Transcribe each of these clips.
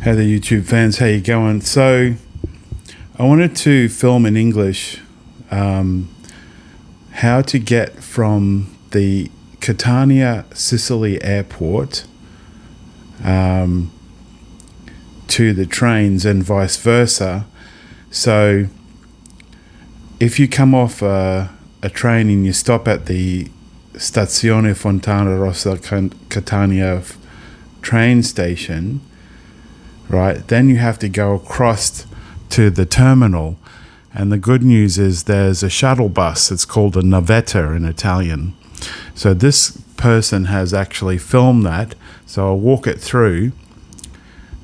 Hey there, YouTube fans, how you going? So I wanted to film in English how to get from the Catania, Sicily airport to the trains and vice versa. So if you come off a train and you stop at the Stazione Fontanarossa Catania train station, right, then you have to go across to the terminal. And the good news is there's a shuttle bus. It's called a navetta in Italian. So this person has actually filmed that. So I'll walk it through.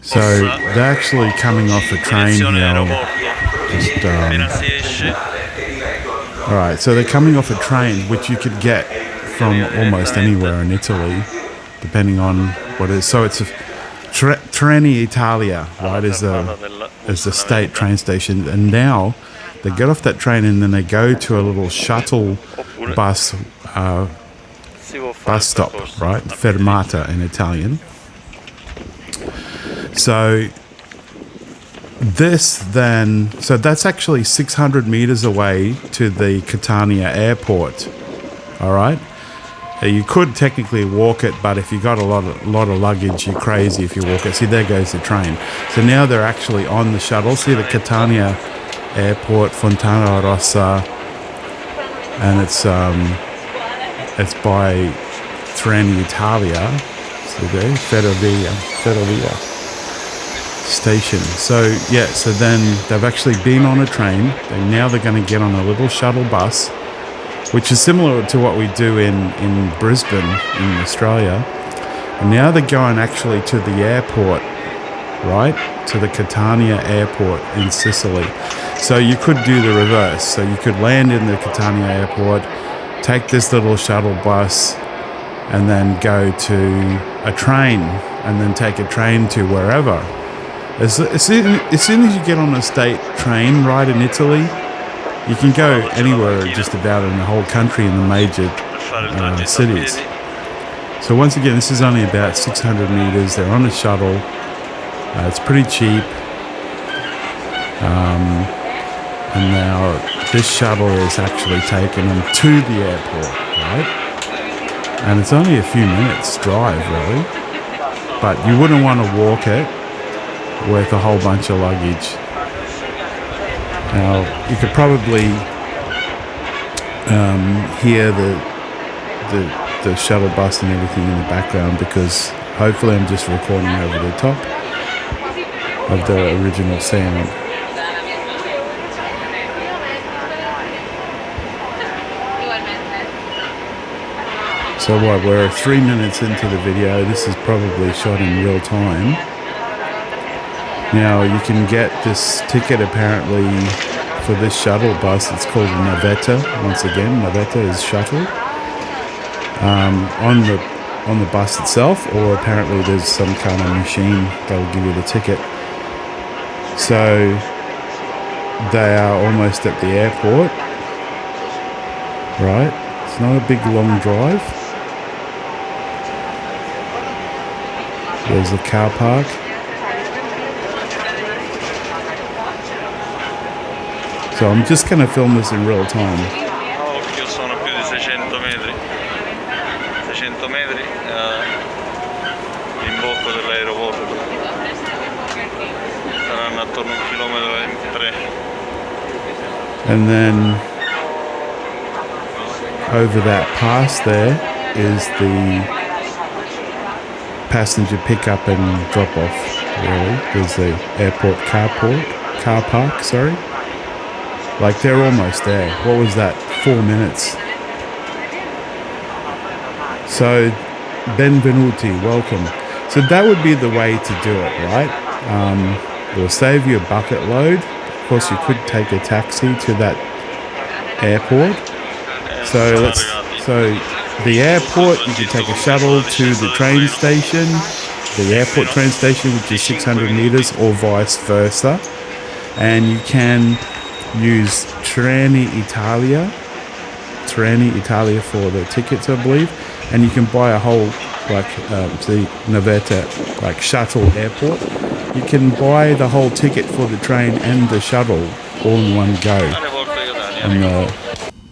So they're actually coming off a train here. All right, so they're coming off a train, which you could get from almost anywhere in Italy, depending on what it is. So it's a Catania Italia, right, is the state train station. And now they get off that train and then they go to a little shuttle bus stop, right, fermata in Italian. So that's actually 600 meters away to the Catania Airport, all right? You could technically walk it, but if you got a lot of luggage, you're crazy if you walk it. See, there goes the train. So now they're actually on the shuttle. See the Catania Airport Fontanarossa, and it's by Catania Italia. So there, Ferrovia station. So yeah, so then they've actually been on a train, and now they're going to get on a little shuttle bus, which is similar to what we do in Brisbane, in Australia. And now they're going actually to the airport, right? To the Catania Airport in Sicily. So you could do the reverse. So you could land in the Catania Airport, take this little shuttle bus, and then go to a train, and then take a train to wherever. As soon as you get on a state train ride in Italy, you can go anywhere just about in the whole country in the major cities. So once again, this is only about 600 meters. They're on a shuttle. It's pretty cheap. And now this shuttle is actually taking them to the airport, right? And it's only a few minutes drive, really. But you wouldn't want to walk it with a whole bunch of luggage. Now, you could probably hear the shuttle bus and everything in the background, because hopefully I'm just recording over the top of the original sound. So what, we're 3 minutes into the video. This is probably shot in real time. Now, you can get this ticket apparently for this shuttle bus. It's called a navetta. Once again, navetta is shuttle. On the bus itself, or apparently there's some kind of machine that'll give you the ticket. So they are almost at the airport, right? It's not a big long drive. There's the car park. So I'm just going to film this in real time. Occhio, sono più di 600 metri. 600 metri l'imbocco dell'aeroporto. Saranno attorno a 1,3 km. And then over that pass there is the passenger pickup and drop off, really. There's the airport car park, sorry. Like, they're almost there. What was that? 4 minutes. So, benvenuti, welcome. So that would be the way to do it, right? It will save you a bucket load. Of course, you could take a taxi to that airport. So the airport, you can take a shuttle to the train station, the airport train station, which is 600 meters, or vice versa. And you can use Catania Italia for the tickets, I believe, and you can buy a whole, like, the navetta, like, shuttle airport, You can buy the whole ticket for the train and the shuttle all in one go. And the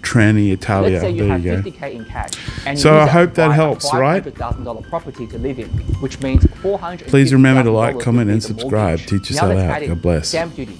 Tranny Italia. Let's say you There have you go. 50K in cash, and So you I use hope to that buy helps, a right? $500,000 property to live in, which means $450,000 Please remember to like, would comment, be and the subscribe. mortgage. Teach us Now all let's out. add in God bless. stamp duty,